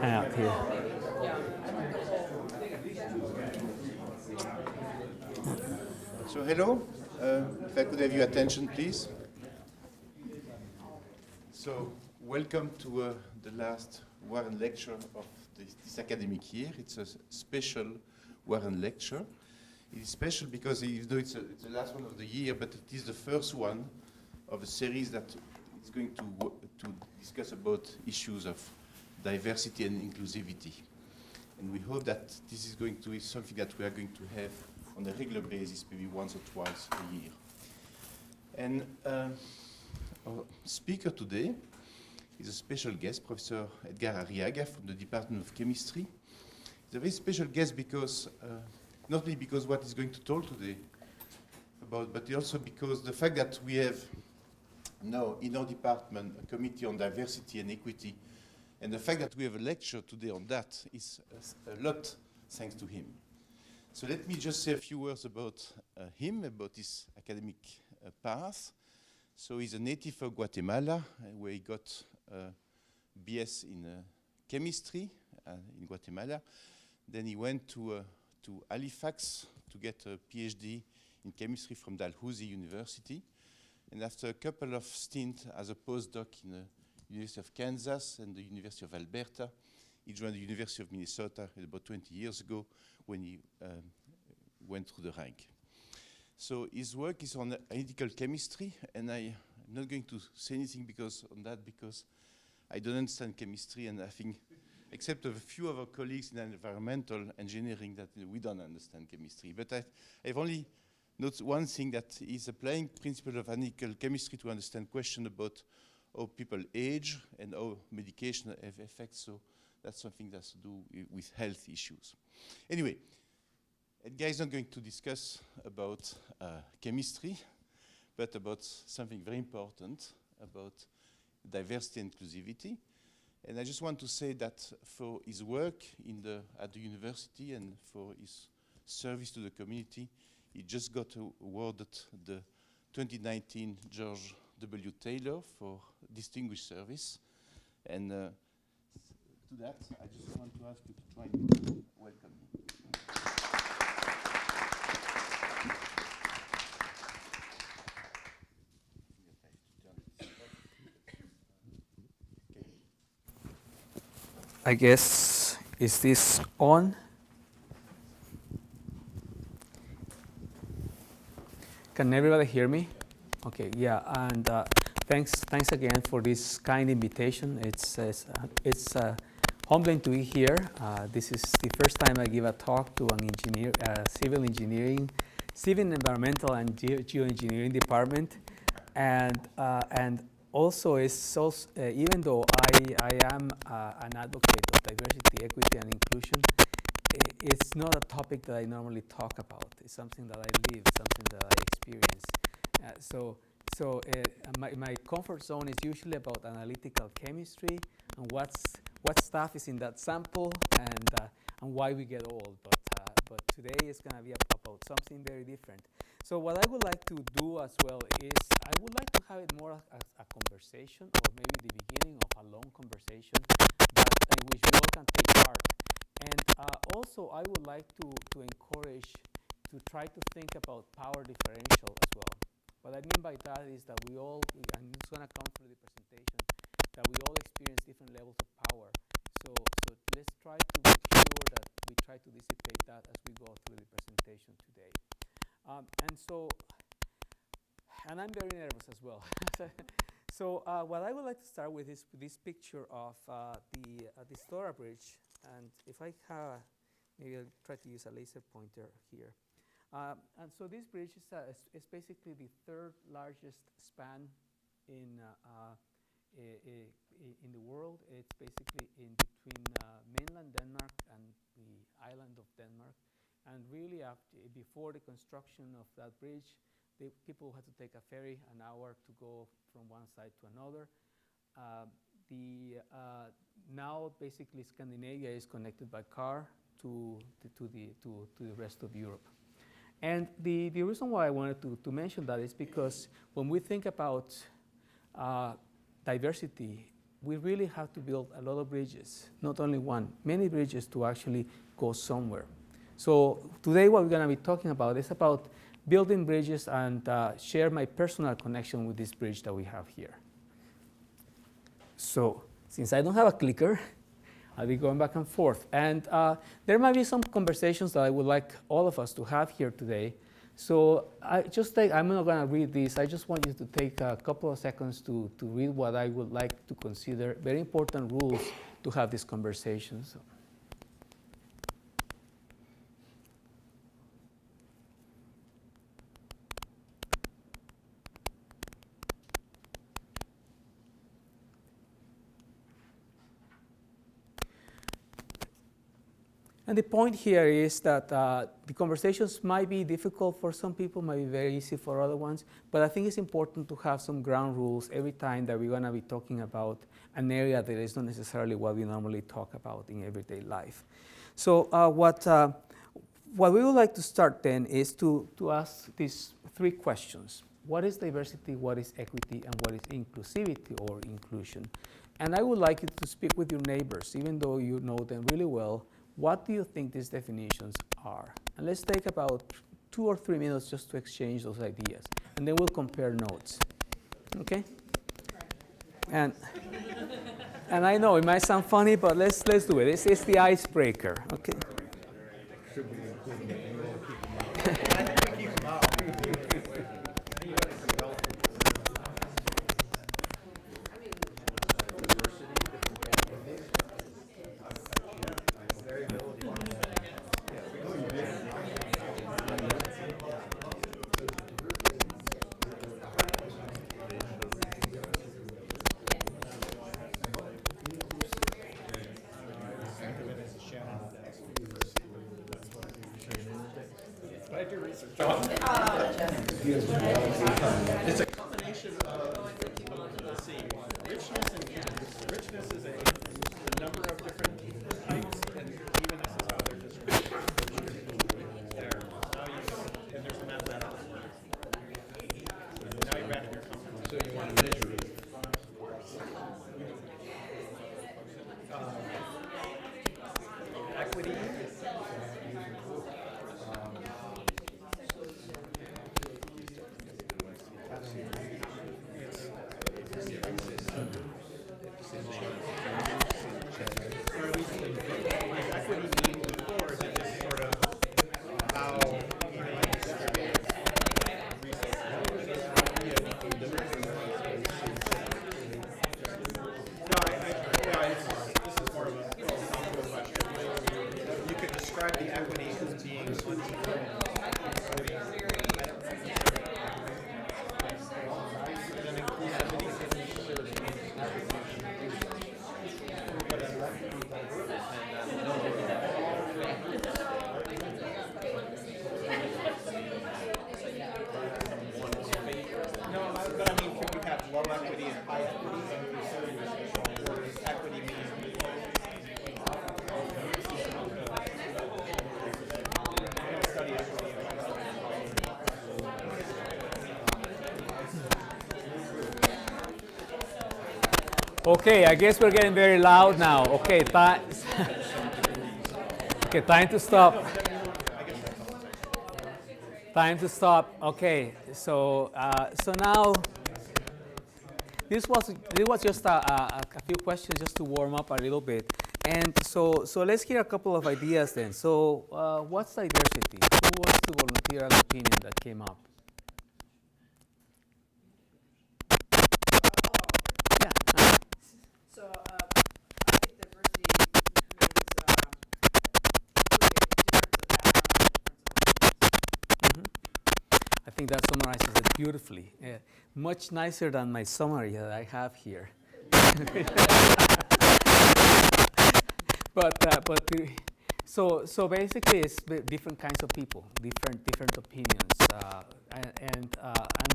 hang out here. So hello, if I could have your attention, please. So welcome to the last Warren lecture of this academic year. It's a special Warren lecture. It is special because even though it's the last one of the year, but it is the first one of a series that is going to discuss about issues of diversity and inclusivity. And we hope that this is going to be something that we are going to have on a regular basis, maybe once or twice a year. And our speaker today is a special guest, Professor Edgar Arraiga from the Department of Chemistry. He's a very special guest because, not only because what he's going to talk today about, but also because the fact that we have now in our department a committee on diversity and equity, and the fact that we have a lecture today on that is a lot thanks to him. So let me just say a few words about him, about his academic path. So he's a native of Guatemala, where he got a BS in chemistry in Guatemala. Then he went to Halifax to get a PhD in chemistry from Dalhousie University. And after a couple of stints as a postdoc in the University of Kansas and the University of Alberta, he joined the University of Minnesota about 20 years ago when he went through the rank. So his work is on analytical chemistry, and I'm not going to say anything because I don't understand chemistry, and I think, except of a few of our colleagues in environmental engineering, that we don't understand chemistry. But I've only noticed one thing, that he's applying principle of analytical chemistry to understand questions about how people age and how medication have effects. So that's something that's to do with health issues. Anyway, Edgar is not going to discuss about chemistry, but about something very important, about diversity and inclusivity. And I just want to say that for his work at the university and for his service to the community, he just got awarded the 2019 George W. Taylor for distinguished service. And to that, I just want to ask you to try and welcome him. I guess, is this on? Can everybody hear me? Okay, yeah, and thanks again for this kind invitation. It's humbling to be here. This is the first time I give a talk to an engineer, civil engineering, civil environmental and geoengineering department, and also it's also, even though I am an advocate of diversity, equity, and inclusion, it's not a topic that I normally talk about. It's something that I live, something that I experience. So my comfort zone is usually about analytical chemistry and what stuff is in that sample and why we get old. But today is going to be about something very different. So what I would like to do as well is I would like to have it more as a conversation, or maybe the beginning of a long conversation in which we all can take part. And also I would like to encourage to try to think about power differential as well. What I mean by that is that we all, and it's going to come through the presentation, that we all experience different levels of power. So let's try to make sure that we try to dissipate that as we go through the presentation today. And I'm very nervous as well. So what I would like to start with is this picture of the Stora Bridge. And if I have, maybe I'll try to use a laser pointer here. And so this bridge is basically the third largest span in the world. It's basically in between mainland Denmark and the island of Denmark. And really, before the construction of that bridge, people had to take a ferry an hour to go from one side to another. Now, basically, Scandinavia is connected by car to the rest of Europe. And the reason why I wanted to mention that is because when we think about diversity we really have to build a lot of bridges, not only one, many bridges to actually go somewhere. So today what we're going to be talking about is about building bridges and share my personal connection with this bridge that we have here. So since I don't have a clicker, I'll be going back and forth. And there might be some conversations that I would like all of us to have here today. So I'm not going to read this. I just want you to take a couple of seconds to read what I would like to consider very important rules to have these conversations. And the point here is that the conversations might be difficult for some people, might be very easy for other ones, but I think it's important to have some ground rules every time that we're going to be talking about an area that is not necessarily what we normally talk about in everyday life. So what we would like to start then is to ask these three questions. What is diversity, what is equity, and what is inclusivity or inclusion? And I would like you to speak with your neighbors, even though you know them really well. What do you think these definitions are? And let's take about 2 or 3 minutes just to exchange those ideas. And then we'll compare notes. Okay? And I know it might sound funny, but let's do it. It's the icebreaker. Okay? It's a combination of, let's see, richness and evenness. Richness is a number of different types, and evenness is how they're distributed. There. And there's a mathematical word. Now you're back in your comfort. So you want to measure it. Equity. Okay, I guess we're getting very loud now. Okay, okay, time to stop. Time to stop. Okay, so now this was just a few questions just to warm up a little bit, and so let's hear a couple of ideas then. So what's diversity? Who wants to volunteer an opinion that came up? I think that summarizes it beautifully. Much nicer than my summary that I have here. So basically, it's different kinds of people, different opinions, and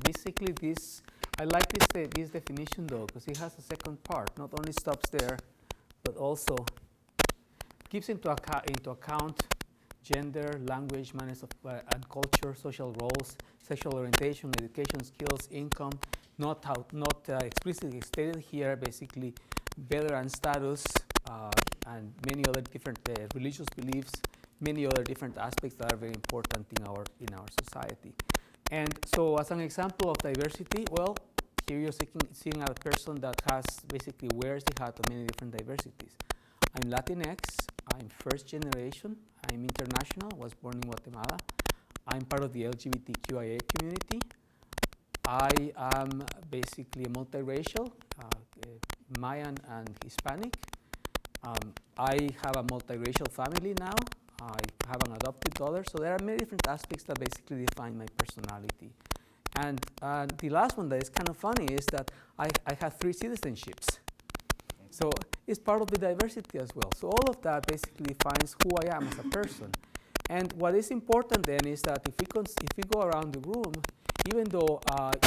basically this. I like this definition though, because it has a second part. Not only stops there, but also gives into account gender, language, manners of, and culture, social roles, sexual orientation, education skills, income, not explicitly stated here, basically veteran status, and many other different religious beliefs, many other different aspects that are very important in our society. And so as an example of diversity, well, here you're seeing a person that basically wears the hat of many different diversities. I'm Latinx, I'm first generation, I'm international, was born in Guatemala, I'm part of the LGBTQIA community, I am basically multiracial, Mayan and Hispanic. I have a multiracial family now. I have an adopted daughter. So there are many different aspects that basically define my personality. And the last one that is kind of funny is that I have 3 citizenships. So it's part of the diversity as well. So all of that basically defines who I am as a person. And what is important then is that if we go around the room, even though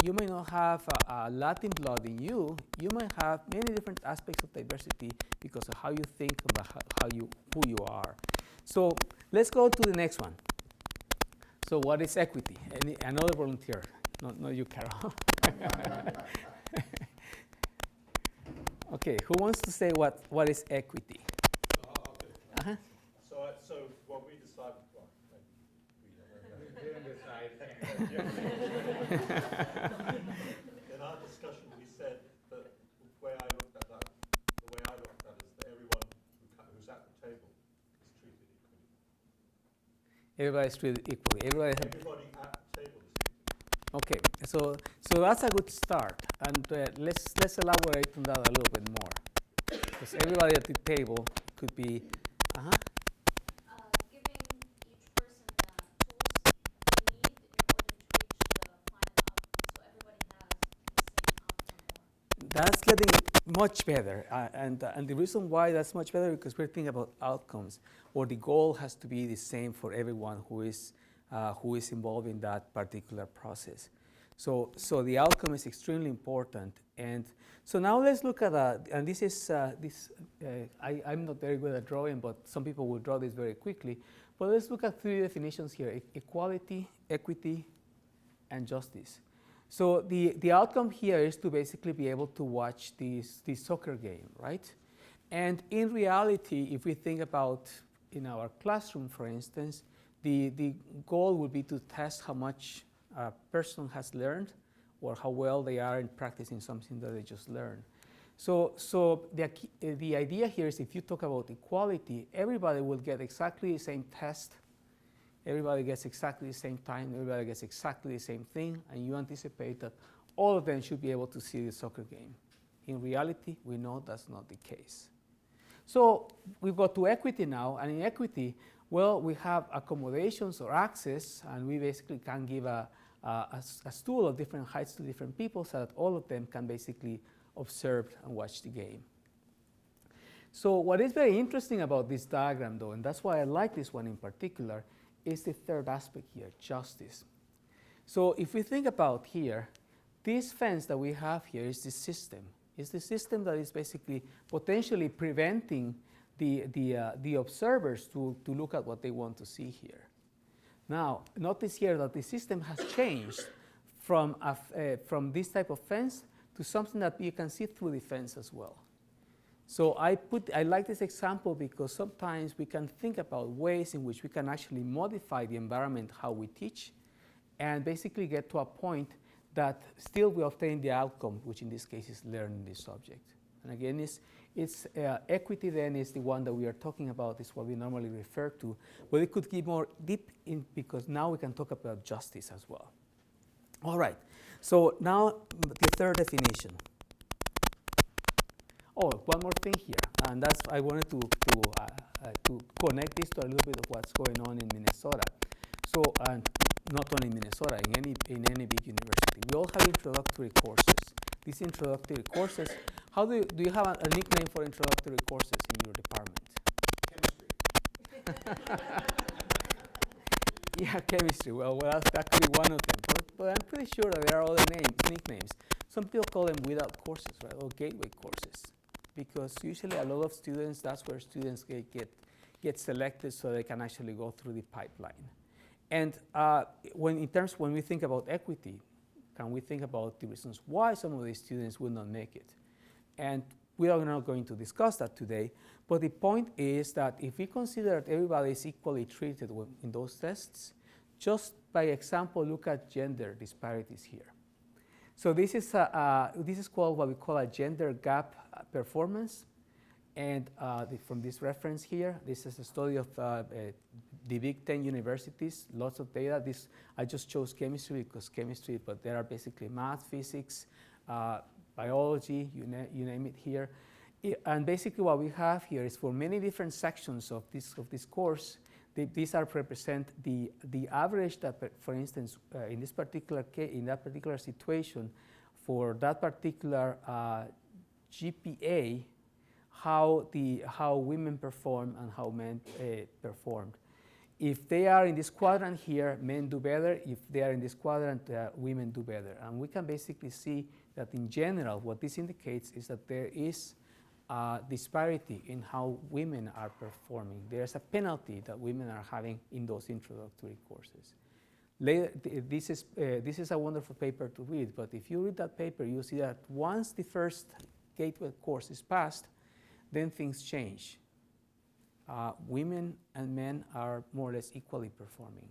you may not have Latin blood in you, you might have many different aspects of diversity because of how you think about who you are. So let's go to the next one. So what is equity? Another volunteer, not you, Carol. Okay, who wants to say what is equity? Okay. So what we decided, well, we didn't decide. In our discussion, we said that the way I looked at that is that everyone who's at the table is treated equally. Everybody is treated equally. Everybody at the table is treated. Okay, so that's a good start, and let's elaborate on that a little bit more, because everybody at the table could be. Giving each person the tools they need in order to reach the final outcome, so everybody has the same outcome. That's getting much better, and the reason why that's much better is because we're thinking about outcomes, or the goal has to be the same for everyone who is involved in that particular process. So the outcome is extremely important. And so now let's look at and this is I'm not very good at drawing, but some people will draw this very quickly. But let's look at 3 definitions here: equality, equity, and justice. So the outcome here is to basically be able to watch this soccer game, right? And in reality, if we think about in our classroom, for instance, the goal would be to test how much a person has learned or how well they are in practicing something that they just learned. So the idea here is if you talk about equality, everybody will get exactly the same test, everybody gets exactly the same time, everybody gets exactly the same thing, and you anticipate that all of them should be able to see the soccer game. In reality, we know that's not the case. So we go to equity now, and in equity, well, we have accommodations or access, and we basically can give a stool of different heights to different people so that all of them can basically observe and watch the game. So what is very interesting about this diagram, though, and that's why I like this one in particular, is the third aspect here, justice. So if we think about here, this fence that we have here is the system. It's the system that is basically potentially preventing the observers to look at what they want to see here. Now, notice here that the system has changed from this type of fence to something that you can see through the fence as well. So I like this example because sometimes we can think about ways in which we can actually modify the environment, how we teach, and basically get to a point that still we obtain the outcome, which in this case is learning the subject. And again, equity then is the one that we are talking about, is what we normally refer to, but it could get more deep in because now we can talk about justice as well. All right, so now the third definition. Oh, one more thing here, and that's I wanted to connect this to a little bit of what's going on in Minnesota. So, not only in Minnesota, in any big university, we all have introductory courses. These introductory courses, do you have a nickname for introductory courses in your department? Chemistry. Yeah, chemistry. Well, that could be one of them. But I'm pretty sure that there are other nicknames. Some people call them without courses, right, or gateway courses, because usually a lot of students, that's where students get selected so they can actually go through the pipeline. And when we think about equity, can we think about the reasons why some of these students will not make it? And We are not going to discuss that today, but the point is that if we consider that everybody is equally treated in those tests, just by example, look at gender disparities here. So this is called what we call a gender gap performance. And from this reference here, this is a study of the Big 10 universities, lots of data. I just chose chemistry because chemistry, but there are basically math, physics, biology, you name it here. And basically what we have here is for many different sections of this course, these are represent the average that, for instance, in this particular case, in that particular situation, for that particular GPA, how women perform and how men performed. If they are in this quadrant here, men do better. If they are in this quadrant, women do better. And we can basically see that in general, what this indicates is that there is a disparity in how women are performing. There's a penalty that women are having in those introductory courses. Later, this is a wonderful paper to read, but if you read that paper, you see that once the first gateway course is passed, then things change. Women and men are more or less equally performing.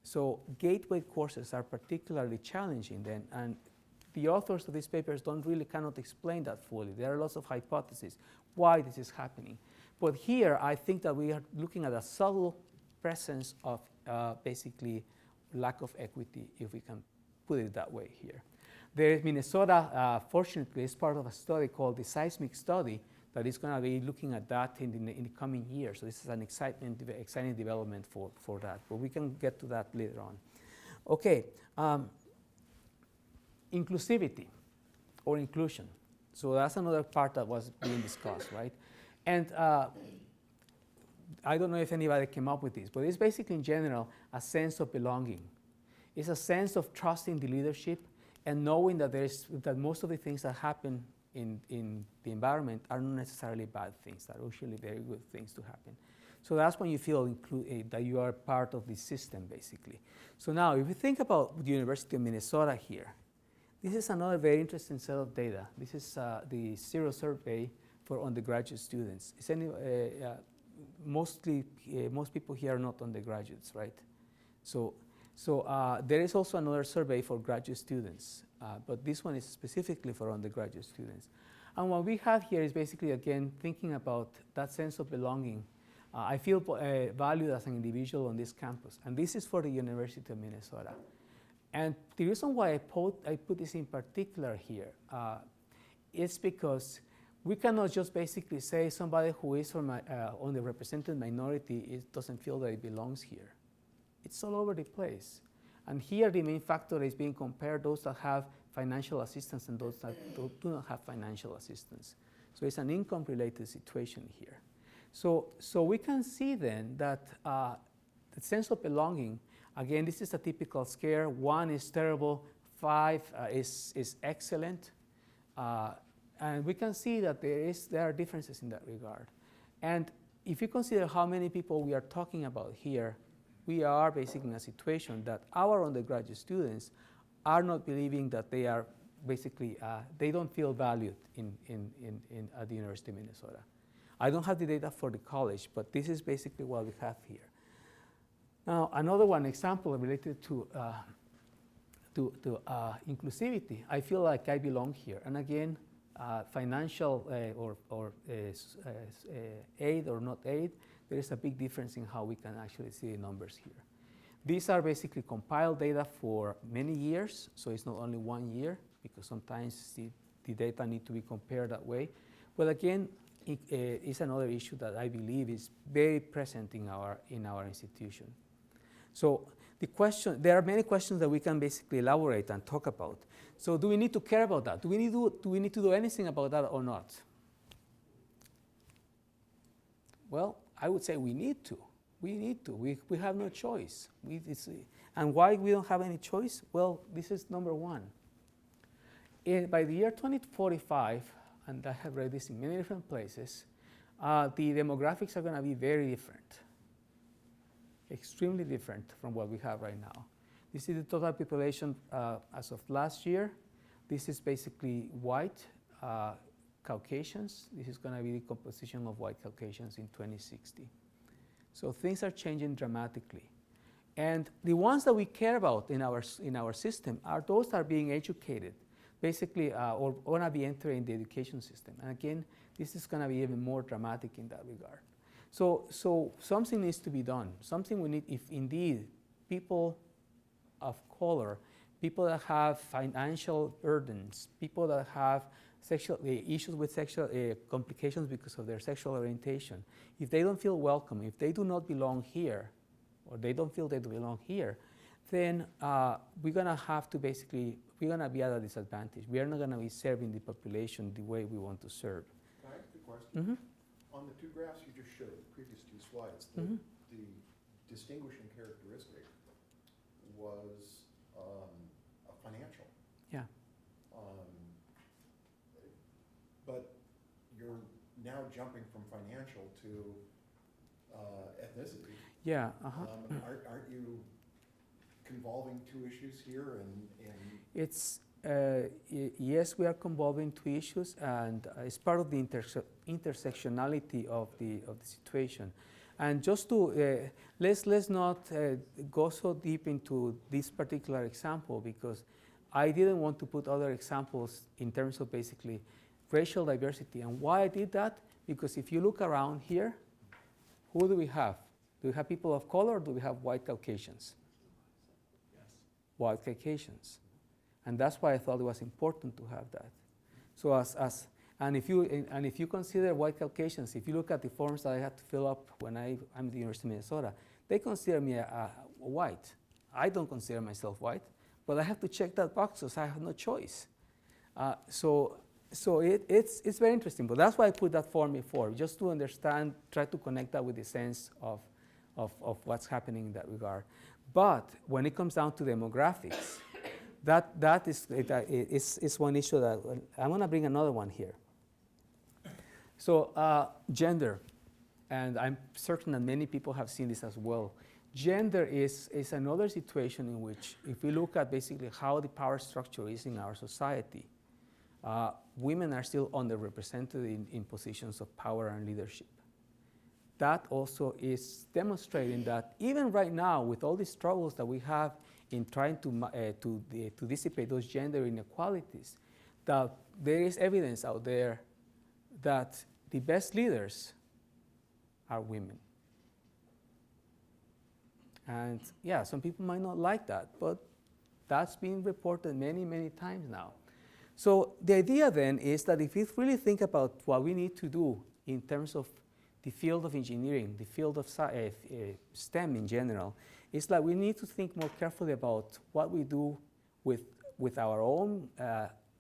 So gateway courses are particularly challenging then, and the authors of these papers cannot explain that fully. There are lots of hypotheses why this is happening. But here, I think that we are looking at a subtle presence of basically lack of equity, if we can put it that way here. There is Minnesota, fortunately, is part of a study called the seismic study that is going to be looking at that in the coming years. So this is an exciting development for that. But we can get to that later on. Okay, inclusivity or inclusion. So that's another part that was being discussed, right? And I don't know if anybody came up with this, but it's basically in general a sense of belonging. It's a sense of trusting the leadership and knowing that most of the things that happen in the environment are not necessarily bad things, that are usually very good things to happen. So that's when you feel that you are part of the system, basically. So now, if you think about the University of Minnesota here, this is another very interesting set of data. This is the Zero Survey for undergraduate students. Most people here are not undergraduates, right? So there is also another survey for graduate students, but this one is specifically for undergraduate students. And what we have here is basically, again, thinking about that sense of belonging. I feel valued as an individual on this campus, and this is for the University of Minnesota. And the reason why I put this in particular here is because we cannot just basically say somebody who is from on the represented minority doesn't feel that it belongs here. It's all over the place. And here the main factor is being compared those that have financial assistance and those that do not have financial assistance. So it's an income-related situation here. So we can see then that the sense of belonging, again, this is a typical scale. 1 is terrible, 5 is excellent. And we can see that there are differences in that regard. And if you consider how many people we are talking about here, we are basically in a situation that our undergraduate students are not believing that they are basically, they don't feel valued at the University of Minnesota. I don't have the data for the college, but this is basically what we have here. Now, another example related to inclusivity. I feel like I belong here. And again, financial or aid or not aid, there is a big difference in how we can actually see the numbers here. These are basically compiled data for many years, so it's not only 1 year, because sometimes the data need to be compared that way. But again, it's another issue that I believe is very present in our institution. So there are many questions that we can basically elaborate and talk about. So do we need to care about that? Do we need to do anything about that or not? Well, I would say we need to. We need to. We have no choice. And why we don't have any choice? Well, this is number one. By the year 2045, and I have read this in many different places, the demographics are going to be very different, extremely different from what we have right now. This is the total population as of last year. This is basically white, Caucasians. This is going to be the composition of white Caucasians in 2060. So things are changing dramatically. And the ones that we care about in our system are those that are being educated, basically, or going to be entering the education system. And again, this is going to be even more dramatic in that regard. So something needs to be done. Something we need, if indeed people of color, people that have financial burdens, people that have sexual issues with sexual complications because of their sexual orientation, if they don't feel welcome, if they do not belong here, or they don't feel they belong here, then we're going to have to basically, we're going to be at a disadvantage. We are not going to be serving the population the way we want to serve. Can I ask a question? Mm-hmm. On the two graphs you just showed, the previous two slides, Mm-hmm. the distinguishing characteristic was a financial. Yeah. But you're now jumping from financial to ethnicity. Yeah. Uh-huh. Aren't you convolving two issues here? And It's yes, we are convolving two issues, and it's part of the intersectionality of the situation. And just to let's not go so deep into this particular example, because I didn't want to put other examples in terms of basically racial diversity. And why I did that? Because if you look around here, who do we have? Do we have people of color, or do we have white Caucasians? Yes. White Caucasians. And that's why I thought it was important to have that. So and if you consider white Caucasians, if you look at the forms that I had to fill up when I'm at the University of Minnesota, they consider me a white. I don't consider myself white, but I have to check that box because I have no choice. So it's very interesting, but that's why I put that form before, just to understand, try to connect that with the sense of what's happening in that regard. But when it comes down to demographics, that is one issue that I'm going to bring another one here. So gender, and I'm certain that many people have seen this as well. Gender is another situation in which, if we look at basically how the power structure is in our society, women are still underrepresented in positions of power and leadership. That also is demonstrating that even right now, with all the struggles that we have in trying to dissipate those gender inequalities, that there is evidence out there that the best leaders are women. And yeah, some people might not like that, but that's been reported many, many times now. So the idea then is that if we really think about what we need to do in terms of the field of engineering, the field of STEM in general, it's that we need to think more carefully about what we do with our own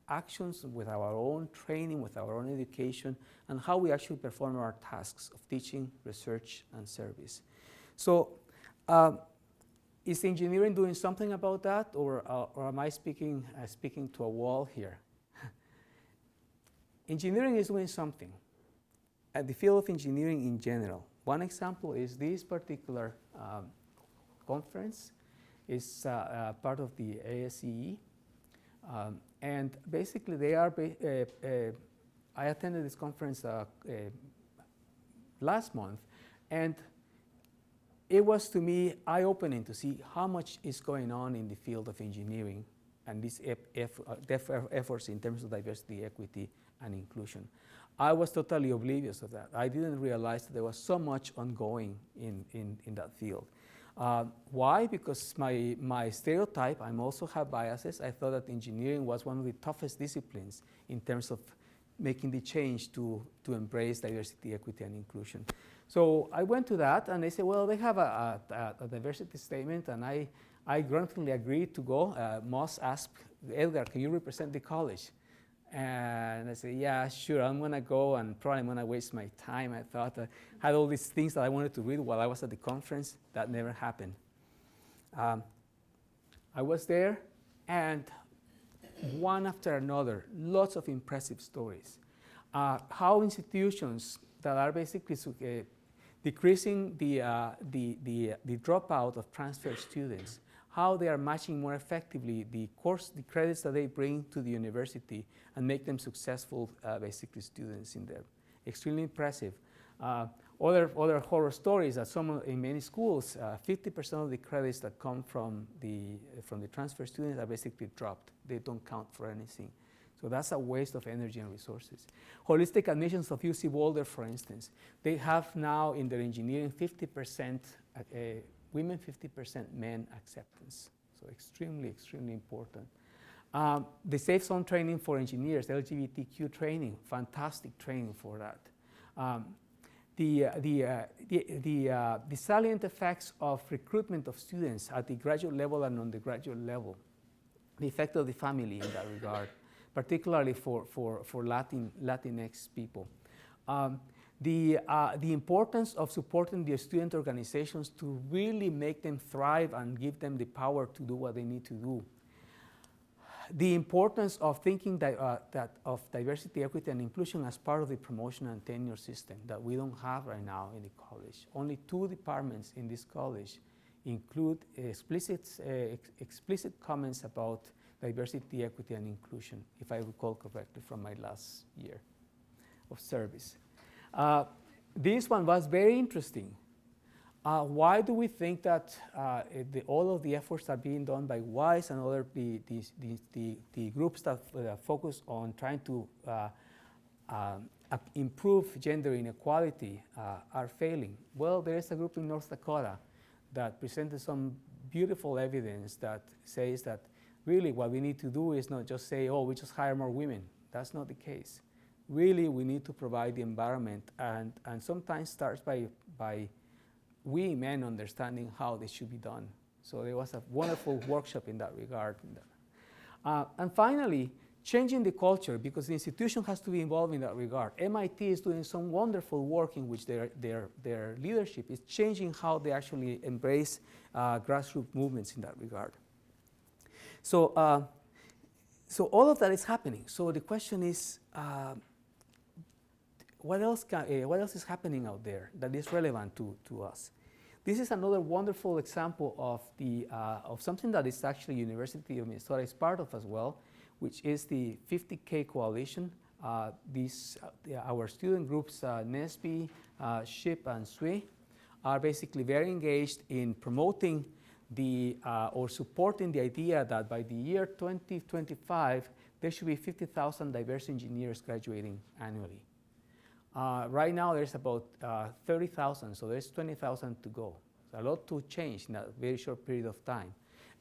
actions, with our own training, with our own education, and how we actually perform our tasks of teaching, research, and service. So is engineering doing something about that, or am I speaking to a wall here? Engineering is doing something. At the field of engineering in general, one example is this particular conference. Is part of the ASCE. And basically they are, I attended this conference last month, and it was to me eye-opening to see how much is going on in the field of engineering and these efforts in terms of diversity, equity, and inclusion. I was totally oblivious of that. I didn't realize that there was so much ongoing in that field. Why? Because my stereotype, I also have biases. I thought that engineering was one of the toughest disciplines in terms of making the change to embrace diversity, equity, and inclusion. So I went to that, and they said, well, they have a diversity statement, and I grudgingly agreed to go. Moss asked, Edgar, can you represent the college? And I said, yeah, sure, I'm going to go, and probably I'm going to waste my time. I thought I had all these things that I wanted to read while I was at the conference. That never happened. I was there, and one after another, lots of impressive stories. How institutions that are basically decreasing the dropout of transfer students, how they are matching more effectively the credits that they bring to the university and make them successful, basically, students in there. Extremely impressive. Other horror stories that in many schools, 50% of the credits that come from the transfer students are basically dropped. They don't count for anything. So that's a waste of energy and resources. Holistic admissions of UC Boulder, for instance, they have now in their engineering 50% women, 50% men acceptance. So extremely, extremely important. The safe zone training for engineers, LGBTQ training, fantastic training for that. The salient effects of recruitment of students at the graduate level and undergraduate level, the effect of the family in that regard, particularly for Latinx people. The importance of supporting the student organizations to really make them thrive and give them the power to do what they need to do. The importance of thinking of diversity, equity, and inclusion as part of the promotion and tenure system that we don't have right now in the college. Only 2 departments in this college include explicit comments about diversity, equity, and inclusion, if I recall correctly from my last year of service. This one was very interesting. Why do we think that all of the efforts are being done by WISE and other the groups that focus on trying to improve gender inequality are failing? Well, there is a group in North Dakota that presented some beautiful evidence that says that really what we need to do is not just say, oh, we just hire more women. That's not the case. Really, we need to provide the environment, and sometimes starts by we men understanding how this should be done. So there was a wonderful workshop in that regard. And finally, changing the culture, because the institution has to be involved in that regard. MIT is doing some wonderful work in which their leadership is changing how they actually embrace grassroots movements in that regard. So all of that is happening. So the question is, what else is happening out there that is relevant to us? This is another wonderful example of something that is actually University of Minnesota is part of as well, which is the 50K Coalition. Our student groups, NSBE, SHIP, and SWE, are basically very engaged in promoting or supporting the idea that by the year 2025, there should be 50,000 diverse engineers graduating annually. Right now, there's about 30,000, so there's 20,000 to go. So a lot to change in a very short period of time.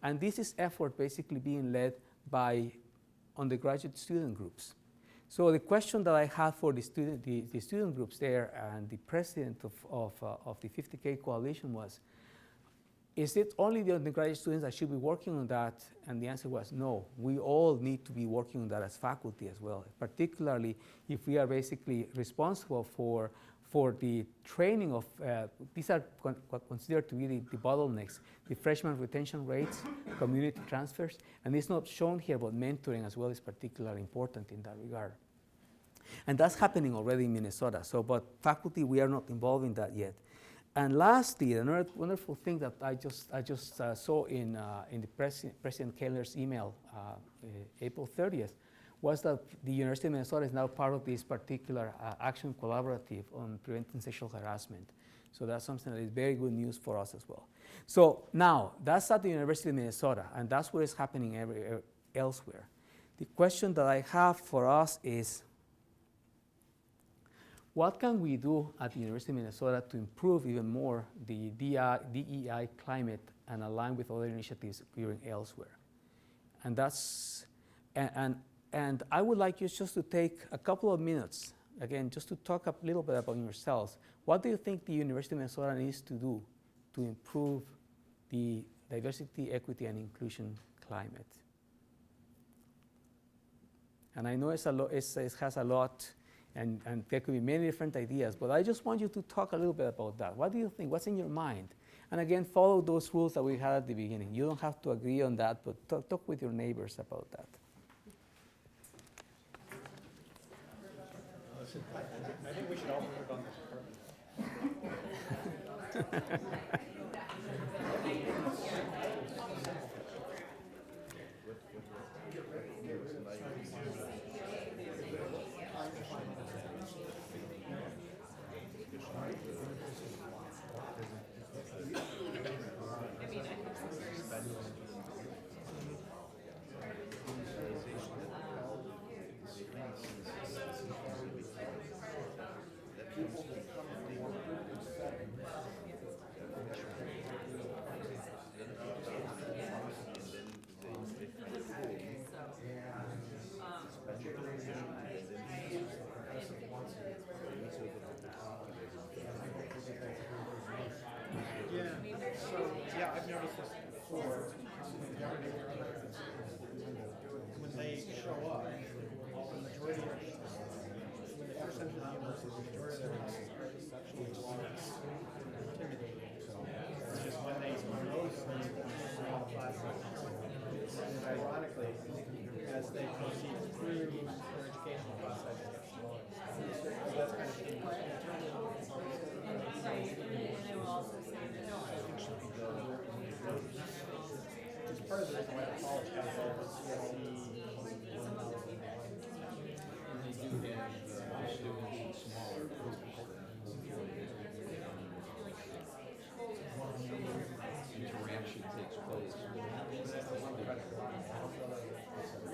And this is effort basically being led by undergraduate student groups. So the question that I had for the student groups there and the president of the 50K Coalition was, is it only the undergraduate students that should be working on that? And the answer was no. We all need to be working on that as faculty as well, particularly if we are basically responsible for the training of, these are considered to be the bottlenecks, the freshman retention rates, community transfers, and it's not shown here, but mentoring as well is particularly important in that regard. And that's happening already in Minnesota. So, but faculty, we are not involved in that yet. And lastly, another wonderful thing that I just saw in the President Keller's email, April 30th, was that the University of Minnesota is now part of this particular action collaborative on preventing sexual harassment. So that's something that is very good news for us as well. So now, that's at the University of Minnesota, and that's what is happening elsewhere. The question that I have for us is, what can we do at the University of Minnesota to improve even more the DEI climate and align with other initiatives occurring elsewhere? And that's, and I would like you just to take a couple of minutes, again, just to talk a little bit about yourselves. What do you think the University of Minnesota needs to do to improve the diversity, equity, and inclusion climate? And I know it has a lot, and there could be many different ideas, but I just want you to talk a little bit about that. What do you think? What's in your mind? And again, follow those rules that we had at the beginning. You don't have to agree on that, but talk with your neighbors about that. I think we should all work on this department. Yeah, I've noticed this before. When they show up, the majority of, when they first enter the university, the majority of their classes are exceptionally intimidating. It's just when they notice them in all classes. And ironically, as they proceed through their educational process, it gets smaller. So that's kind of it's part of the reason why the college has all the CSE. Interaction takes place.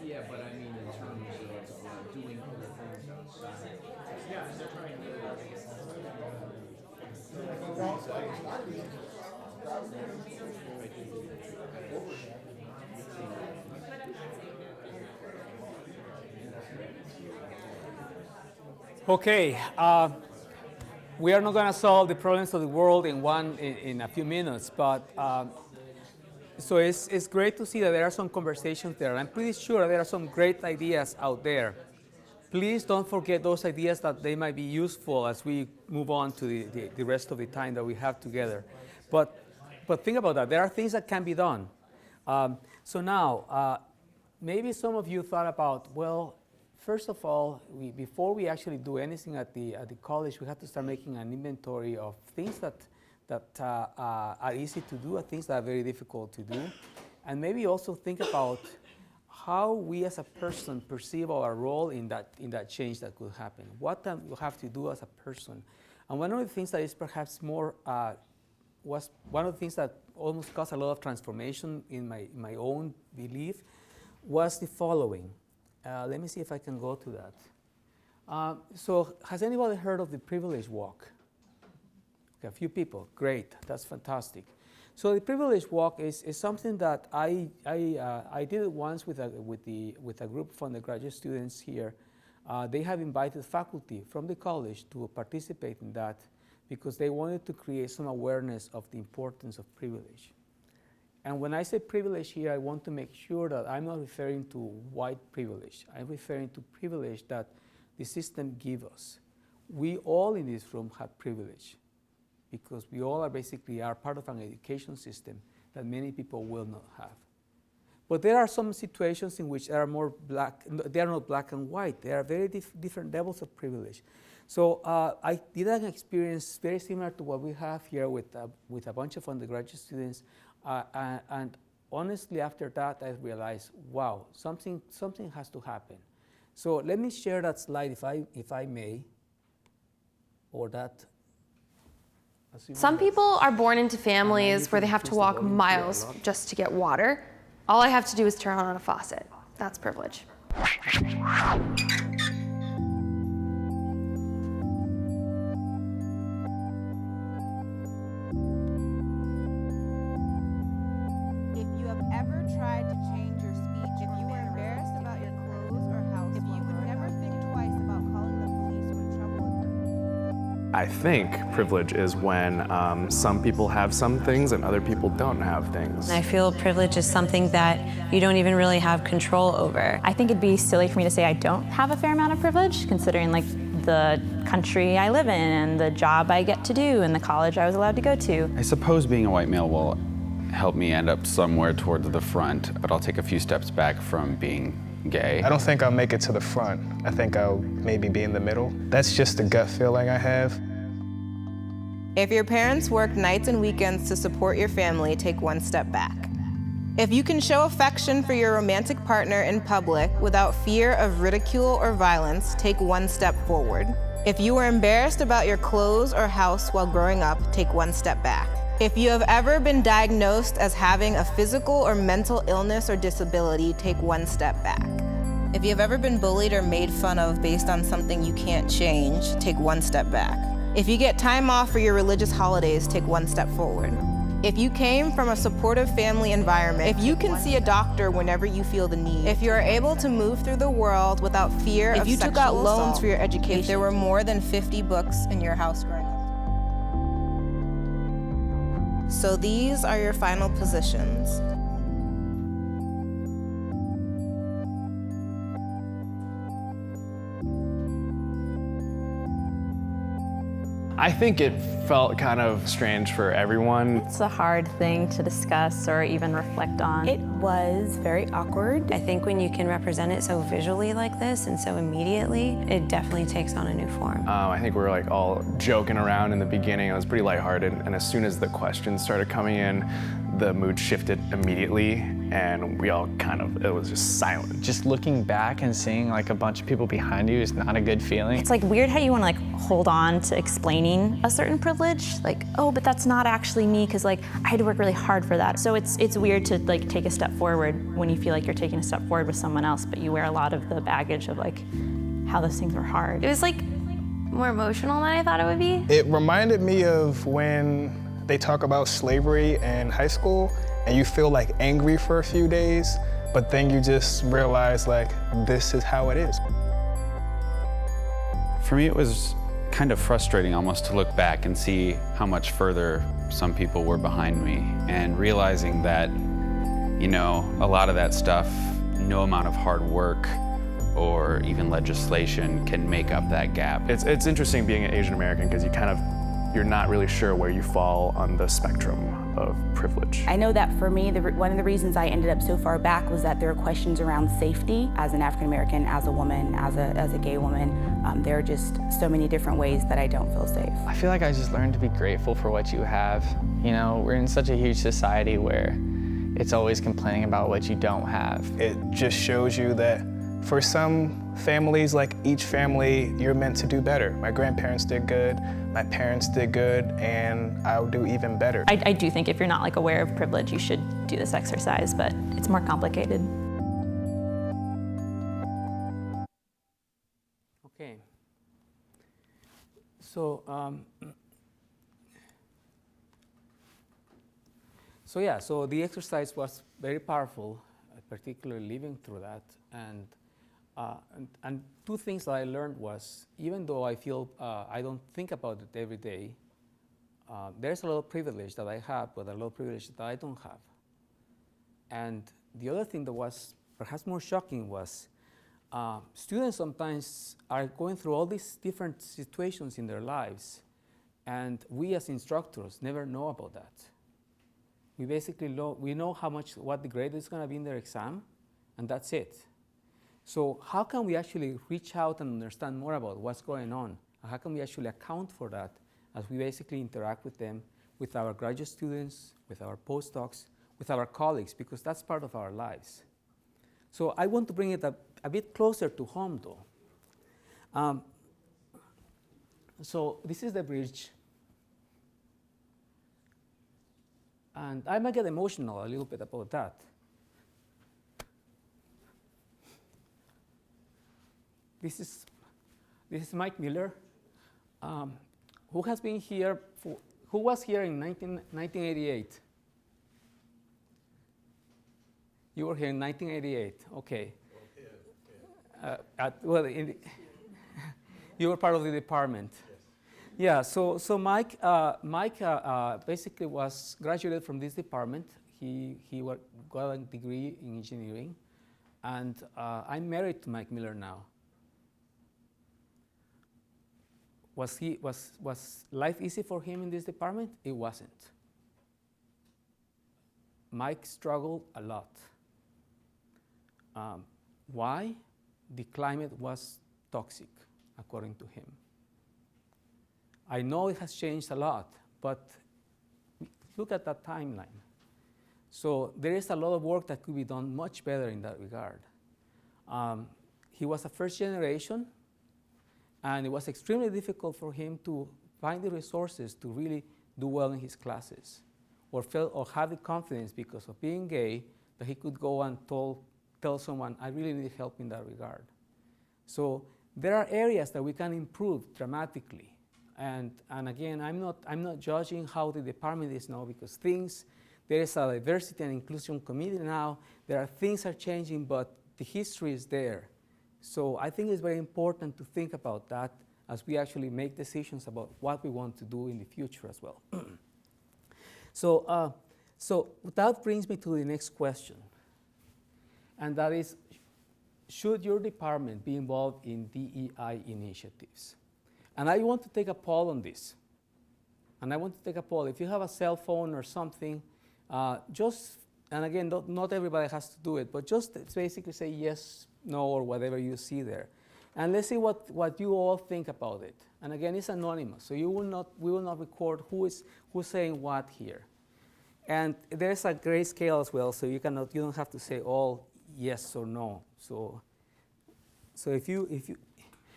Yeah, but I mean in terms of doing other things outside. Yeah, and they're trying to. Okay, we are not going to solve the problems of the world in a few minutes, but so it's great to see that there are some conversations there. I'm pretty sure there are some great ideas out there. Please don't forget those ideas, that they might be useful as we move on to the rest of the time that we have together. But think about that. There are things that can be done. So now, maybe some of you thought about, well, first of all, before we actually do anything at the college, we have to start making an inventory of things that are easy to do and things that are very difficult to do. And maybe also think about how we as a person perceive our role in that change that could happen. What we have to do as a person. And one of the things that is perhaps more, was one of the things that almost caused a lot of transformation in my own belief was the following. Let me see if I can go to that. So has anybody heard of the privilege walk? Okay, a few people. Great, that's fantastic. So the privilege walk is something that I did it once with a group of undergraduate students here. They have invited faculty from the college to participate in that because they wanted to create some awareness of the importance of privilege. And when I say privilege here, I want to make sure that I'm not referring to white privilege. I'm referring to privilege that the system gives us. We all in this room have privilege because we all are part of an education system that many people will not have. But there are some situations in which they are more black. They are not black and white. There are very different levels of privilege. So I did an experience very similar to what we have here with a bunch of undergraduate students. And honestly, after that, I realized, wow, something has to happen. So let me share that slide, if I may, or that. Some people are born into families where they have to walk miles just to get water. All I have to do is turn on a faucet. That's privilege. I think privilege is when some people have some things and other people don't have things. I feel privilege is something that you don't even really have control over. I think it'd be silly for me to say I don't have a fair amount of privilege, considering like the country I live in and the job I get to do and the college I was allowed to go to. I suppose being a white male will help me end up somewhere towards the front, but I'll take a few steps back from being gay. I don't think I'll make it to the front. I think I'll maybe be in the middle. That's just the gut feeling I have. If your parents work nights and weekends to support your family, take one step back. If you can show affection for your romantic partner in public without fear of ridicule or violence, take one step forward. If you were embarrassed about your clothes or house while growing up, take one step back. If you have ever been diagnosed as having a physical or mental illness or disability, take one step back. If you have ever been bullied or made fun of based on something you can't change, take one step back. If you get time off for your religious holidays, take one step forward. If you came from a supportive family environment, if you can see a doctor whenever you feel the need, if you are able to move through the world without fear of sexual assault, if you took out loans for your education, if there were more than 50 books in your house growing up. So these are your final positions. I think it felt kind of strange for everyone. It's a hard thing to discuss or even reflect on. It was very awkward. I think when you can represent it so visually like this and so immediately, it definitely takes on a new form. I think we were like all joking around in the beginning. It was pretty lighthearted, and as soon as the questions started coming in, the mood shifted immediately, and we all it was just silent. Just looking back and seeing like a bunch of people behind you is not a good feeling. It's like weird how you want to like hold on to explaining a certain privilege, like, oh, but that's not actually me, because like I had to work really hard for that. So it's weird to like take a step forward when you feel like you're taking a step forward with someone else, but you wear a lot of the baggage of like how those things were hard. It was like more emotional than I thought it would be. It reminded me of when they talk about slavery in high school and you feel like angry for a few days, but then you just realize like, this is how it is. For me, it was kind of frustrating almost to look back and see how much further some people were behind me, and realizing that, you know, a lot of that stuff, no amount of hard work or even legislation can make up that gap. It's interesting being an Asian American because you're not really sure where you fall on the spectrum of privilege. I know that for me, one of the reasons I ended up so far back was that there are questions around safety as an African American, as a woman, as a gay woman. There are just so many different ways that I don't feel safe. I feel like I just learned to be grateful for what you have. You know, we're in such a huge society where it's always complaining about what you don't have. It just shows you that for some families, like each family, you're meant to do better. My grandparents did good, my parents did good, and I'll do even better. I do think if you're not like aware of privilege, you should do this exercise, but it's more complicated. Okay. So, so the exercise was very powerful, particularly living through that. And two things that I learned was, even though I feel I don't think about it every day, there's a lot of privilege that I have, but a lot of privilege that I don't have. And the other thing that was perhaps more shocking was students sometimes are going through all these different situations in their lives, and we as instructors never know about that. We basically know what the grade is going to be in their exam, and that's it. So how can we actually reach out and understand more about what's going on? How can we actually account for that as we basically interact with them, with our graduate students, with our postdocs, with our colleagues, because that's part of our lives. So I want to bring it a bit closer to home, though. So this is the bridge. And I might get emotional a little bit about that. This is Mike Miller, who has been here who was here in 1988. You were here in 1988, okay. You were part of the department. Yes. Yeah, so Mike basically was graduated from this department. He got a degree in engineering, and I'm married to Mike Miller now. Was life easy for him in this department? It wasn't. Mike struggled a lot. Why? The climate was toxic, according to him. I know it has changed a lot, but look at that timeline. So there is a lot of work that could be done much better in that regard. He was a first generation, and it was extremely difficult for him to find the resources to really do well in his classes, or have the confidence because of being gay that he could go and tell someone, I really need help in that regard. So there are areas that we can improve dramatically. And again, I'm not judging how the department is now, because there is a diversity and inclusion committee now. There are things are changing, but the history is there. So I think it's very important to think about that as we actually make decisions about what we want to do in the future as well. So that brings me to the next question, and that is, should your department be involved in DEI initiatives? And I want to take a poll on this. And I want to take a poll. If you have a cell phone or something, and again, not everybody has to do it, but just basically say yes, no, or whatever you see there. And let's see what you all think about it. And again, it's anonymous, so we will not record who's saying what here. And there's a grayscale as well, so you don't have to say all yes or no. So if you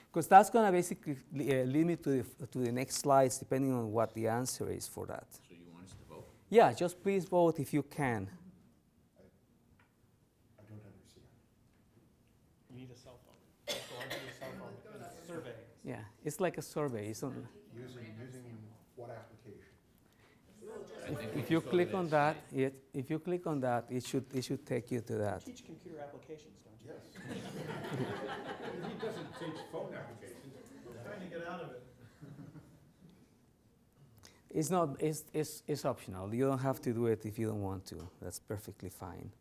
because that's going to basically lead me to the next slides, depending on what the answer is for that. So you want us to vote? Yeah, just please vote if you can. I don't understand. You need a cell phone. Just go onto your cell phone and survey. Yeah, it's like a survey. It's on, Using what application? if you click on that, it should take you to that. You teach computer applications, don't you? Yes. He doesn't teach phone applications. Trying to get out of it. It's not. It's optional. You don't have to do it if you don't want to. That's perfectly fine.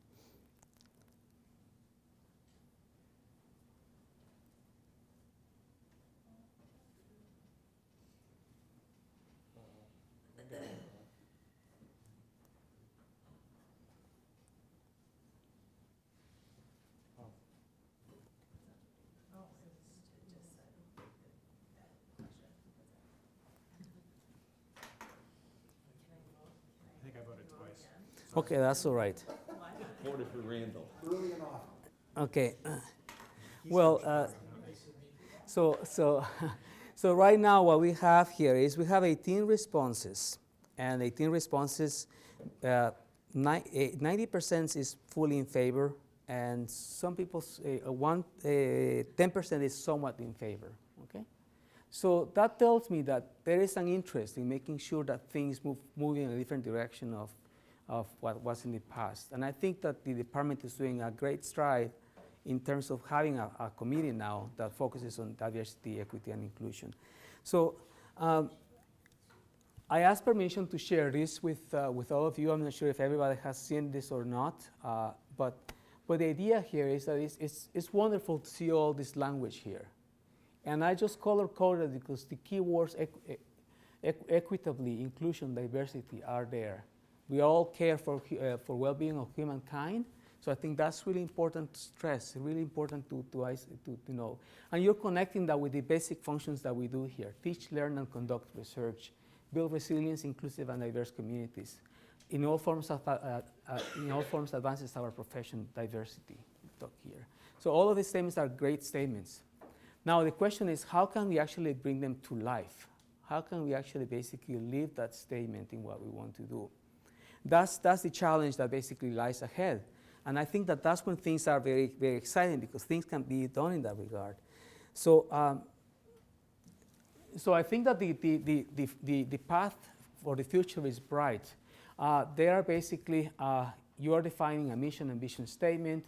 I think I voted twice. Okay, that's all right. Voted for Randall. Early and often. Okay. Well, so right now what we have here is we have 18 responses, and 18 responses, 90% is fully in favor, and some people, 10% is somewhat in favor. Okay, so that tells me that there is an interest in making sure that things move in a different direction of what was in the past, and I think that the department is doing a great stride in terms of having a committee now that focuses on diversity, equity, and inclusion. So I asked permission to share this with all of you. I'm not sure if everybody has seen this or not, but the idea here is that it's wonderful to see all this language here. And I just color-coded because the keywords equitably, inclusion, diversity are there. We all care for well-being of humankind. So I think that's really important to stress, really important to know. And you're connecting that with the basic functions that we do here: teach, learn, and conduct research, build resilience, inclusive, and diverse communities. In all forms advances our profession, diversity, talk here. So all of these statements are great statements. Now the question is, how can we actually bring them to life? How can we actually basically live that statement in what we want to do? That's the challenge that basically lies ahead. And I think that that's when things are very, very exciting, because things can be done in that regard. So, so I think that the path for the future is bright. They are basically, you are defining a mission and vision statement.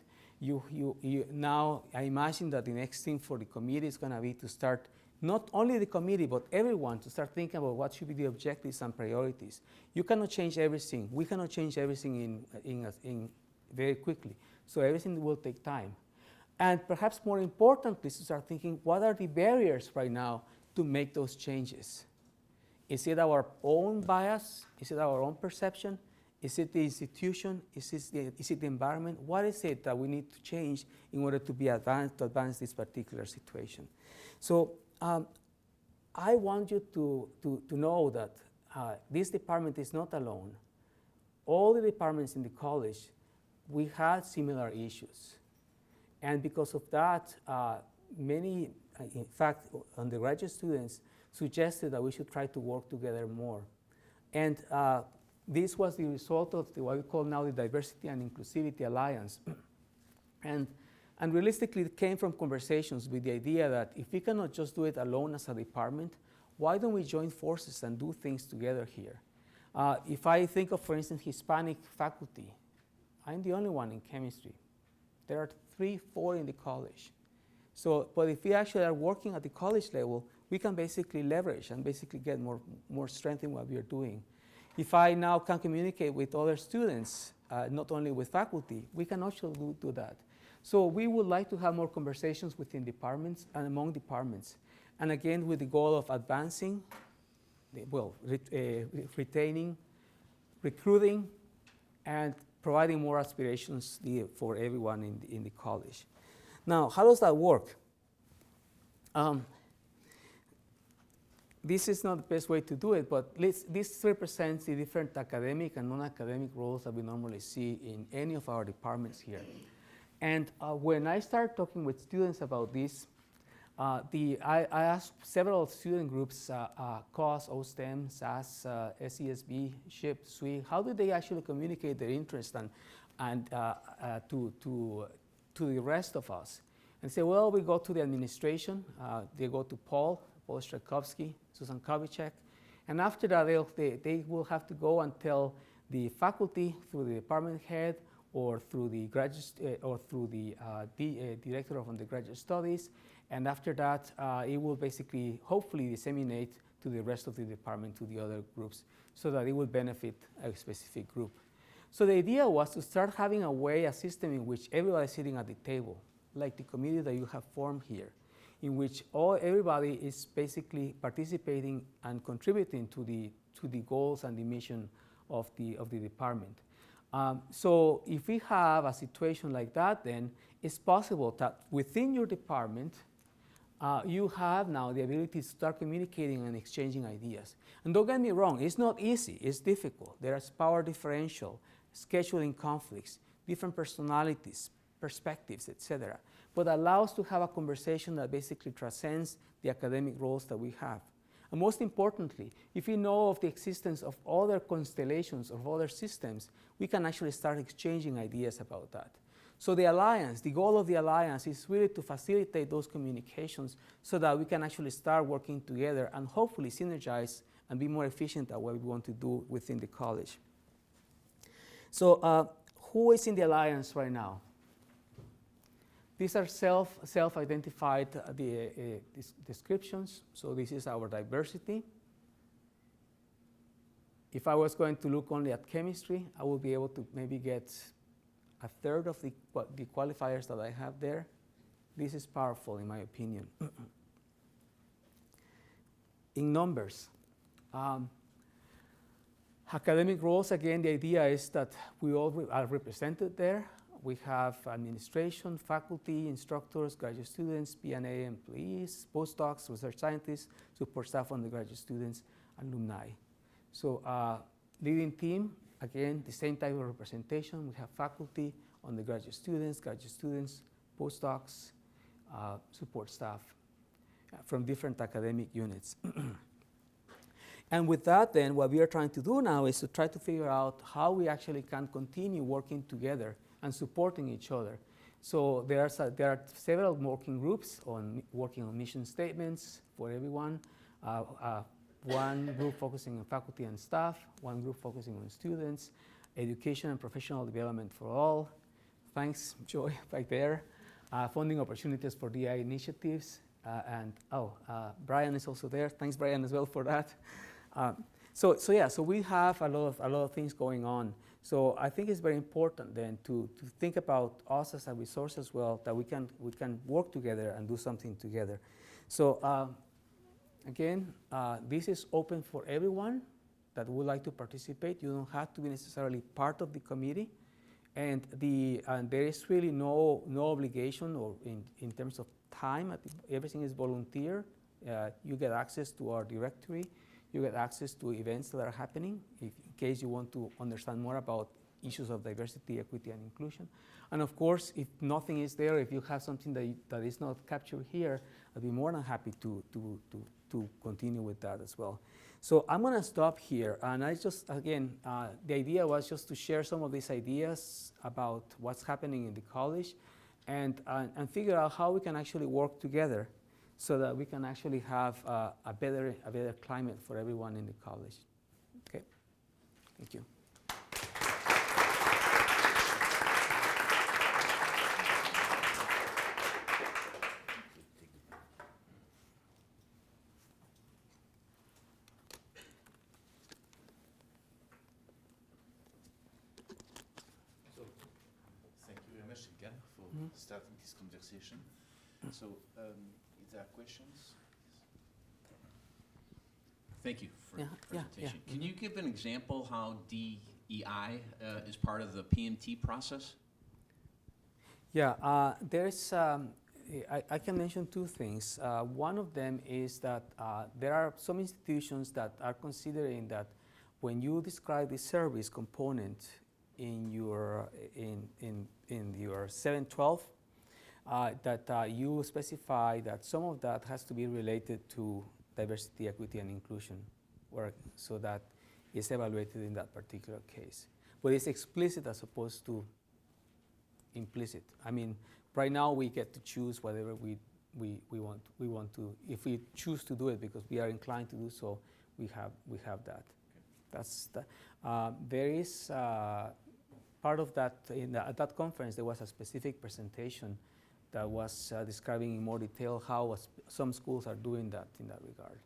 Now, I imagine that the next thing for the committee is going to be to start, not only the committee, but everyone, to start thinking about what should be the objectives and priorities. You cannot change everything. We cannot change everything in very quickly. So everything will take time. And perhaps more importantly, to start thinking, what are the barriers right now to make those changes? Is it our own bias? Is it our own perception? Is it the institution? Is it the environment? What is it that we need to change in order to advance this particular situation? So I want you to know that this department is not alone. All the departments in the college, we had similar issues. And because of that, many, in fact, undergraduate students suggested that we should try to work together more. And this was the result of what we call now the Diversity and Inclusivity Alliance. And realistically, it came from conversations with the idea that if we cannot just do it alone as a department, why don't we join forces and do things together here? If I think of, for instance, Hispanic faculty, I'm the only one in chemistry. There are 3, 4 in the college. So, but if we actually are working at the college level, we can basically leverage and basically get more strength in what we are doing. If I now can communicate with other students, not only with faculty, we can also do that. So we would like to have more conversations within departments and among departments. And again, with the goal of advancing, retaining, recruiting, and providing more aspirations for everyone in the college. Now, how does that work? This is not the best way to do it, but this represents the different academic and non-academic roles that we normally see in any of our departments here. And when I started talking with students about this, I asked several student groups, COS, OSTEM, SAS, SESB, SHIP, SWE, how did they actually communicate their interest to the rest of us? And say, well, we go to the administration, they go to Paul Strakowski, Susan Kovicek, and after that they will have to go and tell the faculty through the department head or through the director of undergraduate studies, and after that it will basically hopefully disseminate to the rest of the department, to the other groups, so that it will benefit a specific group. So the idea was to start having a system in which everybody is sitting at the table, like the committee that you have formed here, in which everybody is basically participating and contributing to the goals and the mission of the department. So if we have a situation like that, then it's possible that within your department, you have now the ability to start communicating and exchanging ideas. And don't get me wrong, it's not easy, it's difficult. There's power differential, scheduling conflicts, different personalities, perspectives, etc. But allows to have a conversation that basically transcends the academic roles that we have. And most importantly, if we know of the existence of other constellations, of other systems, we can actually start exchanging ideas about that. So the alliance, the goal of the alliance is really to facilitate those communications so that we can actually start working together and hopefully synergize and be more efficient at what we want to do within the college. So who is in the alliance right now? These are self-identified descriptions. So this is our diversity. If I was going to look only at chemistry, I would be able to maybe get a third of the qualifiers that I have there. This is powerful, in my opinion. In numbers, academic roles, again, the idea is that we all are represented there. We have administration, faculty, instructors, graduate students, P&A employees, postdocs, research scientists, support staff, undergraduate students, alumni. So leading team, again, the same type of representation. We have faculty, undergraduate students, graduate students, postdocs, support staff from different academic units. And with that, then, what we are trying to do now is to try to figure out how we actually can continue working together and supporting each other. So there are several working groups working on mission statements for everyone. One group focusing on faculty and staff, one group focusing on students, education and professional development for all. Thanks, Joy, back there. Funding opportunities for DI initiatives. Brian is also there. Thanks, Brian, as well for that. So we have a lot of things going on. So I think it's very important then to think about us as a resource as well, that we can work together and do something together. So again, this is open for everyone that would like to participate. You don't have to be necessarily part of the committee, and there is really no obligation or in terms of time. Everything is volunteer. You get access to our directory. You get access to events that are happening in case you want to understand more about issues of diversity, equity, and inclusion. And of course, if nothing is there, if you have something that is not captured here, I'd be more than happy to continue with that as well. So I'm going to stop here. And I just, again, the idea was just to share some of these ideas about what's happening in the college and figure out how we can actually work together so that we can actually have a better climate for everyone in the college. Okay, thank you. starting this conversation. So, if there are questions? Thank you for your Yeah, presentation. yeah. Can you give an example how DEI is part of the PMT process? Yeah, there's, I can mention two things. One of them is that there are some institutions that are considering that when you describe the service component in your, in your 712, that you specify that some of that has to be related to diversity, equity, and inclusion work, so that it's evaluated in that particular case. But it's explicit as opposed to implicit. I mean, right now we get to choose whatever we want to. If we choose to do it because we are inclined to do so, we have that. That's the, there is part of that at that conference. There was a specific presentation that was describing in more detail how some schools are doing that in that regard.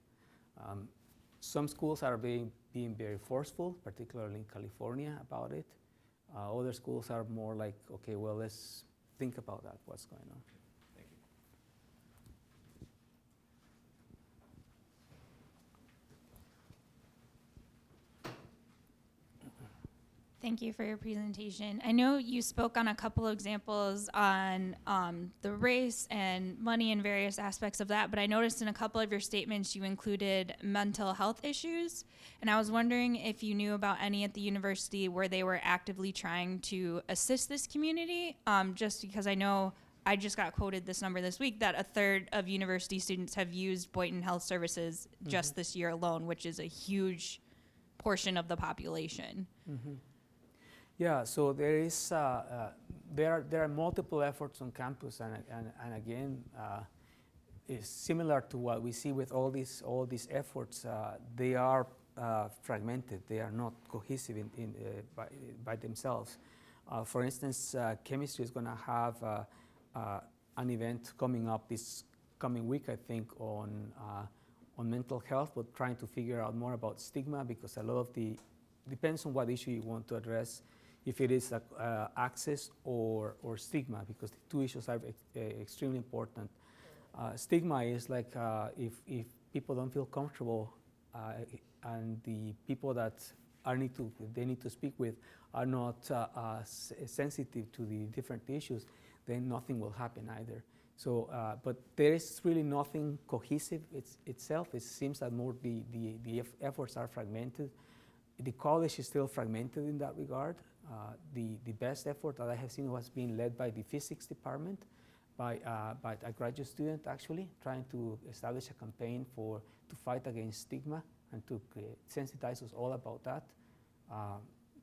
Some schools are being very forceful, particularly in California, about it. Other schools are more like, okay, well, let's think about that, what's going on. Thank you. Thank you for your presentation. I know you spoke on a couple of examples on the race and money and various aspects of that, but I noticed in a couple of your statements you included mental health issues, and I was wondering if you knew about any at the university where they were actively trying to assist this community, just because I know I just got quoted this number this week that 1/3 of university students have used Boynton Health Services just this year alone, which is a huge portion of the population. Yeah, so there is there are multiple efforts on campus, and again, it's similar to what we see with all these efforts. They are fragmented. They are not cohesive by themselves. For instance, chemistry is going to have an event coming up this coming week, I think, on mental health, but trying to figure out more about stigma, because a lot of the depends on what issue you want to address. If it is access or stigma, because the two issues are extremely important. Stigma is like if people don't feel comfortable and the people that they need to speak with are not sensitive to the different issues, then nothing will happen either. So, but there is really nothing cohesive itself. It seems that more the efforts are fragmented. The college is still fragmented in that regard. The best effort that I have seen was being led by the physics department, by a graduate student actually, trying to establish a campaign to fight against stigma and to sensitize us all about that,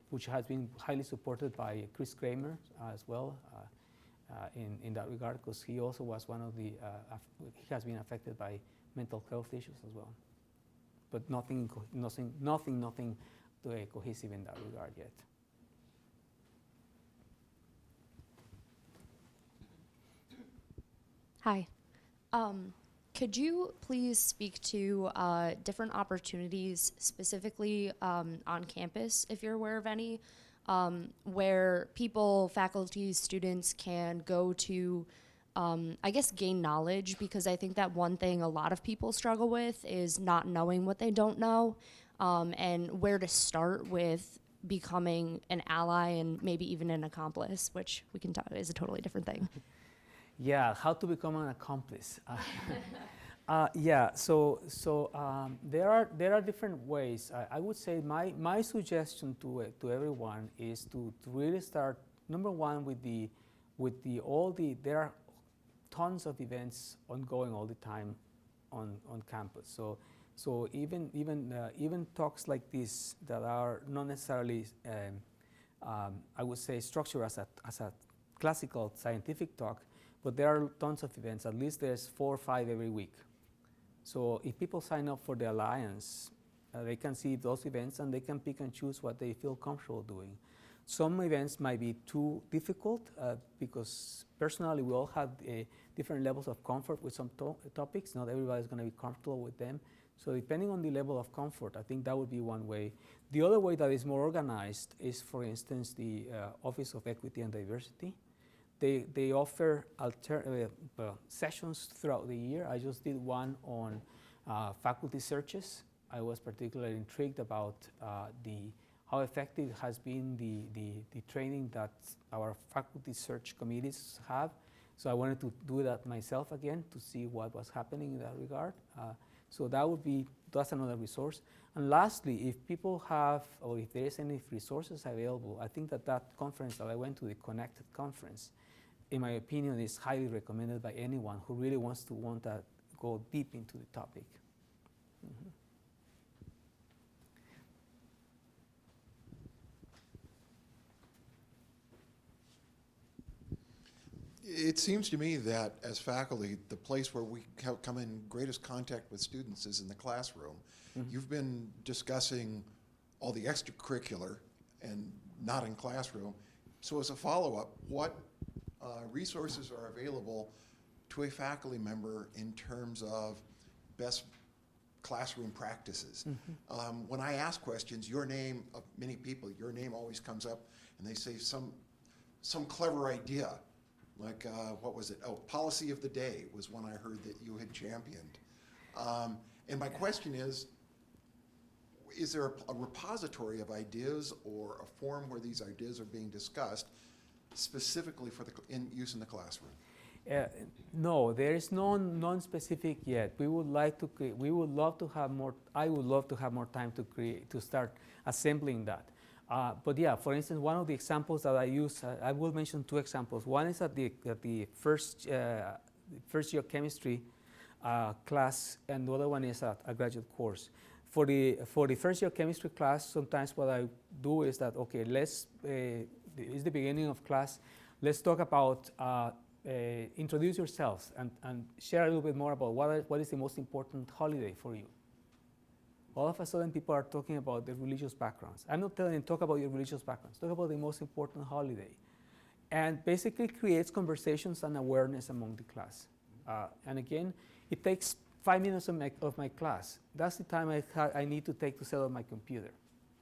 which has been highly supported by Chris Kramer as well in that regard, because he also was one of the, he has been affected by mental health issues as well. But nothing cohesive in that regard yet. Hi. Could you please speak to different opportunities, specifically on campus, if you're aware of any, where people, faculty, students can go to, I guess, gain knowledge? Because I think that one thing a lot of people struggle with is not knowing what they don't know, and where to start with becoming an ally and maybe even an accomplice, which we can talk is a totally different thing. Yeah, how to become an accomplice. Yeah, so there are different ways. I would say my suggestion to everyone is to really start, number one, there are tons of events ongoing all the time on campus. So even talks like this that are not necessarily I would say structured as a classical scientific talk, but there are tons of events. At least there's 4 or 5 every week. So if people sign up for the Alliance, they can see those events and they can pick and choose what they feel comfortable doing. Some events might be too difficult because personally we all have different levels of comfort with some topics. Not everybody's going to be comfortable with them. So depending on the level of comfort, I think that would be one way. The other way that is more organized is, for instance, the Office of Equity and Diversity. They offer sessions throughout the year. I just did one on faculty searches. I was particularly intrigued about how effective has been the training that our faculty search committees have. So I wanted to do that myself again to see what was happening in that regard. So that's another resource. And lastly, if people have, or if there is any resources available, I think that conference that I went to, the Connected Conference, in my opinion, is highly recommended by anyone who really wants to go deep into the topic. Mm-hmm. It seems to me that as faculty, the place where we come in greatest contact with students is in the classroom. Mm-hmm. You've been discussing all the extracurricular and not in classroom. So as a follow-up, what resources are available to a faculty member in terms of best classroom practices? Mm-hmm. When I ask questions, your name, of many people, your name always comes up, and they say some clever idea. Like, what was it? Oh, policy of the day was one I heard that you had championed. And my question is there a repository of ideas or a forum where these ideas are being discussed specifically for use in the classroom? No, there is non-specific yet. We would like to create. We would love to have more. I would love to have more time to start assembling that. But yeah, for instance, one of the examples that I use, I will mention two examples. One is at the first year chemistry class, and the other one is at a graduate course. For the first year chemistry class, sometimes what I do is that, okay, it's the beginning of class. Let's talk about introduce yourselves and share a little bit more about what is the most important holiday for you. All of a sudden, people are talking about their religious backgrounds. I'm not telling them, talk about your religious backgrounds. Talk about the most important holiday. And basically creates conversations and awareness among the class. And again, it takes 5 minutes of my class. That's the time I need to take to set up my computer,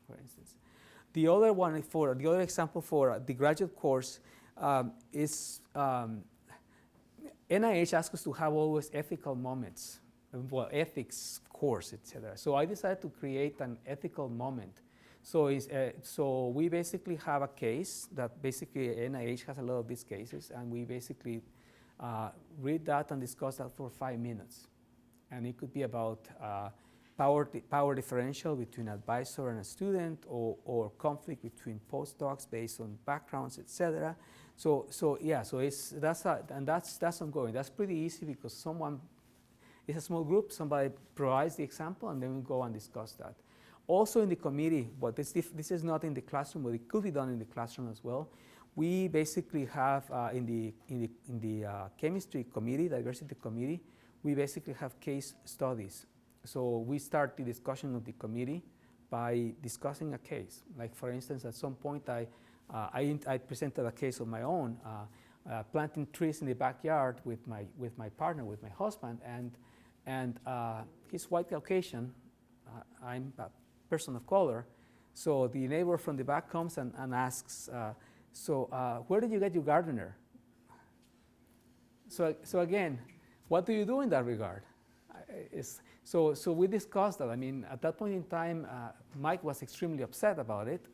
for instance. The other example for the graduate course is NIH asks us to have always ethical moments. Well, ethics course, etc. So I decided to create an ethical moment. So we basically have a case that basically NIH has a lot of these cases, and we basically read that and discuss that for 5 minutes. And it could be about power differential between advisor and a student, or conflict between postdocs based on backgrounds, etc. So that's ongoing. That's pretty easy because it's a small group, somebody provides the example, and then we go and discuss that. Also in the committee, but this is not in the classroom, but it could be done in the classroom as well. We basically have in the chemistry committee, diversity committee, we basically have case studies. So we start the discussion of the committee by discussing a case. Like for instance, at some point I presented a case of my own, planting trees in the backyard with my partner, with my husband, and he's white Caucasian. I'm a person of color. So the neighbor from the back comes and asks, where did you get your gardener? So again, what do you do in that regard? So we discussed that. I mean, at that point in time, Mike was extremely upset about it.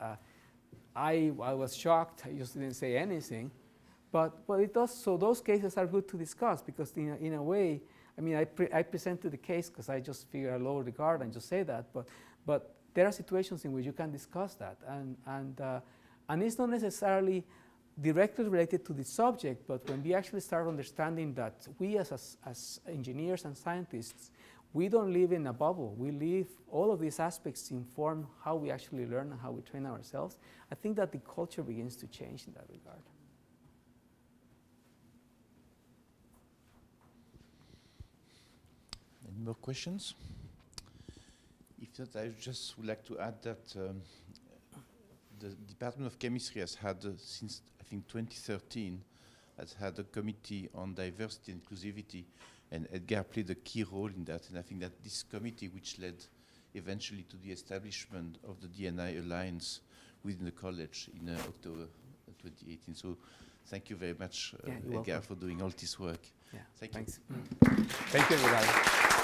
I was shocked. I just didn't say anything. But it does. So those cases are good to discuss because in a way, I mean, I presented the case because I just figure I lower the guard and just say that. But there are situations in which you can discuss that, and it's not necessarily directly related to the subject. But when we actually start understanding that we as engineers and scientists, we don't live in a bubble. We live, all of these aspects inform how we actually learn and how we train ourselves. I think that the culture begins to change in that regard. Any more questions? If not, I just would like to add that the Department of Chemistry has had, since I think 2013, has had a committee on diversity and inclusivity, and Edgar played a key role in that. And I think that this committee, which led eventually to the establishment of the D&I Alliance within the college in October 2018. So thank you very much, Yeah, you're Edgar, welcome. for doing all this work. Yeah, Thank thanks. you. Thank you, everybody.